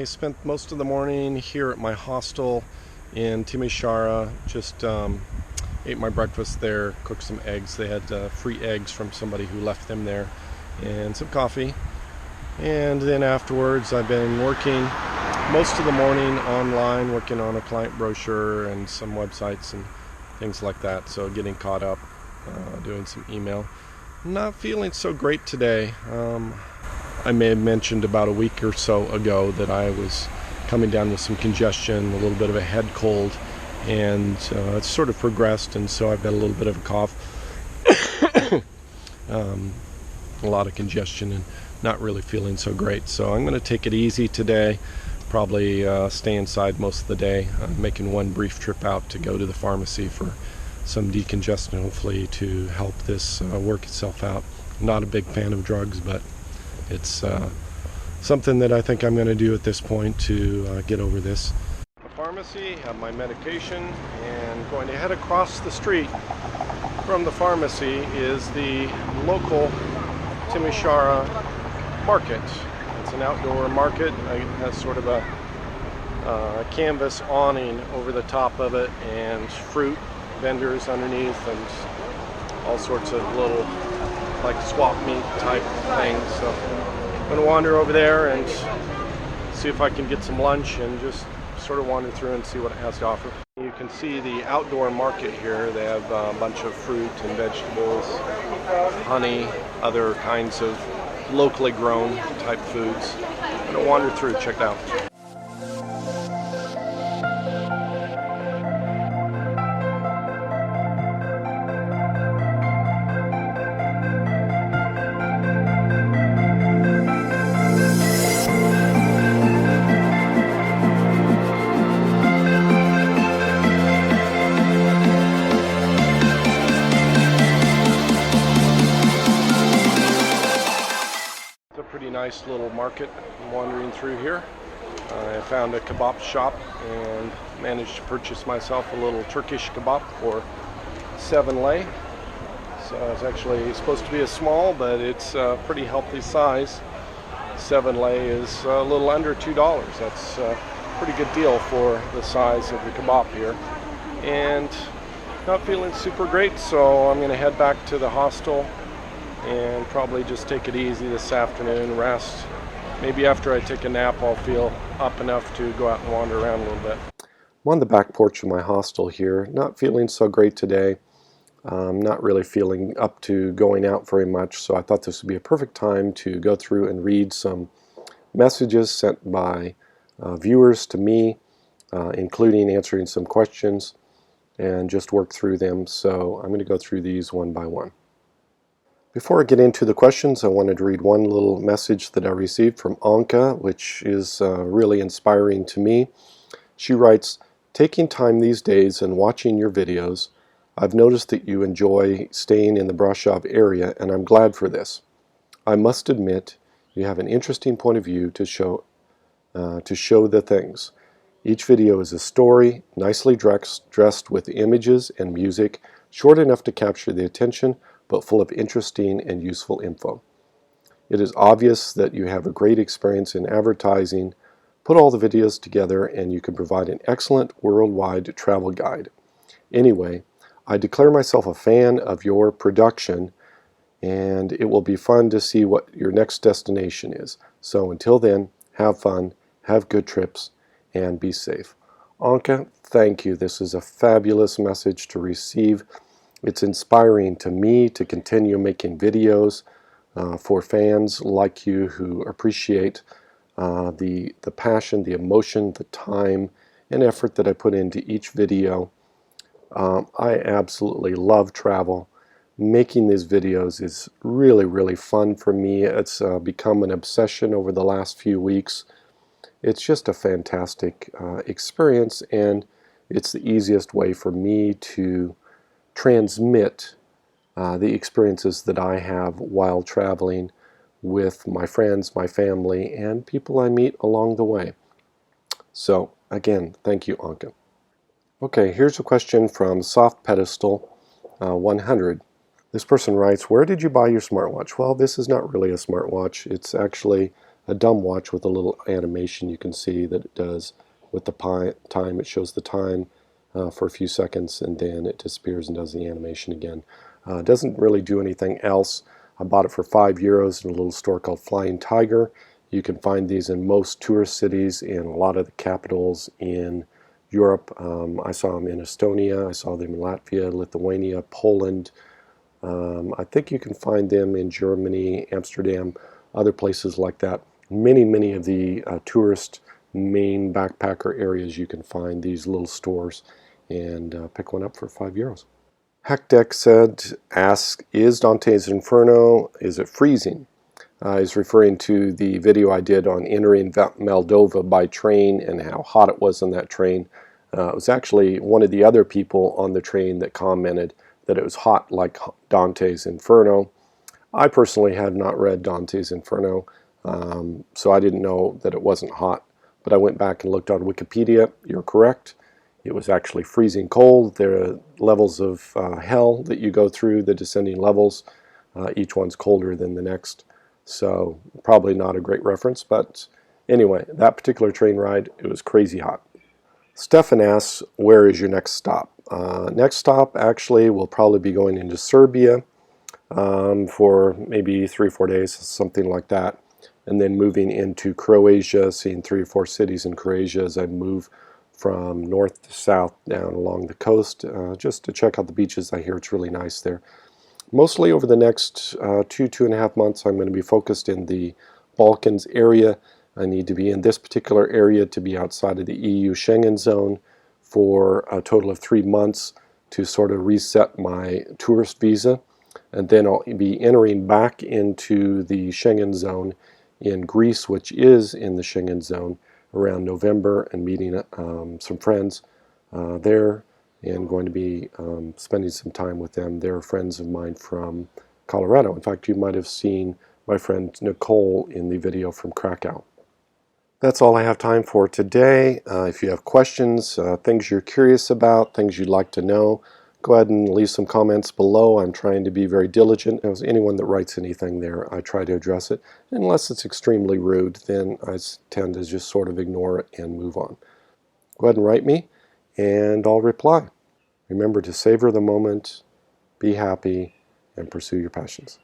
spent most of the morning here at my hostel in Timisoara. Just ate my breakfast there, cooked some eggs. They had free eggs from somebody who left them there, and some coffee. And then afterwards I've been working most of the morning online, working on a client brochure and some websites and things like that. So getting caught up, doing some email. Not feeling so great today. I may have mentioned about a week or so ago that I was coming down with some congestion, a little bit of a head cold, and it's sort of progressed, and so I've got a little bit of a cough, a lot of congestion, and not really feeling so great. So I'm going to take it easy today, probably stay inside most of the day. I'm making one brief trip out to go to the pharmacy for some decongestant, hopefully to help this work itself out. Not a big fan of drugs, but it's something that I think I'm going to do at this point to get over this. The pharmacy, have my medication, and going to head across the street from the pharmacy is the local Timisoara market. It's an outdoor market. It has sort of a canvas awning over the top of it, and fruit vendors underneath, and all sorts of little like swap meet type things. So I'm going to wander over there and see if I can get some lunch and just sort of wander through and see what it has to offer. You can see the outdoor market here. They have a bunch of fruit and vegetables, honey, other kinds of locally grown type foods. I'm going to wander through, check it out. Pretty nice little market I'm wandering through here. I found a kebab shop and managed to purchase myself a little Turkish kebab for 7 lei. So it's actually supposed to be a small, but it's a pretty healthy size. 7 lei is a little under $2. That's a pretty good deal for the size of the kebab here. And not feeling super great, so I'm going to head back to the hostel and probably just take it easy this afternoon, rest. Maybe after I take a nap I'll feel up enough to go out and wander around a little bit. I'm on the back porch of my hostel here, not feeling so great today. Not really feeling up to going out very much, so I thought this would be a perfect time to go through and read some messages sent by viewers to me, including answering some questions, and just work through them. So I'm going to go through these one by one. Before I get into the questions, I wanted to read one little message that I received from Anka, which is really inspiring to me. She writes, "Taking time these days and watching your videos, I've noticed that you enjoy staying in the Brasov area, and I'm glad for this. I must admit, you have an interesting point of view to show the things. Each video is a story, nicely dressed with images and music, short enough to capture the attention, but full of interesting and useful info. It is obvious that you have a great experience in advertising. Put all the videos together and you can provide an excellent worldwide travel guide. Anyway, I declare myself a fan of your production, and it will be fun to see what your next destination is. So until then, have fun, have good trips, and be safe." Anka, thank you. This is a fabulous message to receive. It's inspiring to me to continue making videos for fans like you who appreciate the passion, the emotion, the time, and effort that I put into each video. I absolutely love travel. Making these videos is really, really fun for me. It's become an obsession over the last few weeks. It's just a fantastic experience, and it's the easiest way for me to transmit the experiences that I have while traveling with my friends, my family, and people I meet along the way. So again, thank you, Anka. Okay, here's a question from Soft Pedestal 100. This person writes, "Where did you buy your smartwatch?" Well, this is not really a smartwatch. It's actually a dumb watch with a little animation you can see that it does with the time. It shows the time for a few seconds and then it disappears and does the animation again. It doesn't really do anything else. I bought it for €5 in a little store called Flying Tiger. You can find these in most tourist cities and a lot of the capitals in Europe. I saw them in Estonia, I saw them in Latvia, Lithuania, Poland. I think you can find them in Germany, Amsterdam, other places like that. Many of the tourist main backpacker areas you can find these little stores and pick one up for €5. Hackdeck asks, is Dante's Inferno, is it freezing? He's referring to the video I did on entering Moldova by train and how hot it was on that train. It was actually one of the other people on the train that commented that it was hot like Dante's Inferno. I personally had not read Dante's Inferno, so I didn't know that it wasn't hot. But I went back and looked on Wikipedia. You're correct. It was actually freezing cold. There are levels of hell that you go through, the descending levels. Each one's colder than the next. So probably not a great reference, but anyway, that particular train ride, it was crazy hot. Stefan asks, where is your next stop? Next stop actually will probably be going into Serbia for maybe 3 or 4 days, something like that. And then moving into Croatia, seeing 3 or 4 cities in Croatia as I move from north to south down along the coast, just to check out the beaches. I hear it's really nice there. Mostly over the next 2.5 months, I'm going to be focused in the Balkans area. I need to be in this particular area to be outside of the EU Schengen zone for a total of 3 months to sort of reset my tourist visa. And then I'll be entering back into the Schengen zone in Greece, which is in the Schengen zone, around November, and meeting some friends there and going to be spending some time with them. They're friends of mine from Colorado. In fact, you might have seen my friend Nicole in the video from Krakow. That's all I have time for today. If you have questions, things you're curious about, things you'd like to know, go ahead and leave some comments below. I'm trying to be very diligent. As anyone that writes anything there, I try to address it. Unless it's extremely rude, then I tend to just sort of ignore it and move on. Go ahead and write me, and I'll reply. Remember to savor the moment, be happy, and pursue your passions.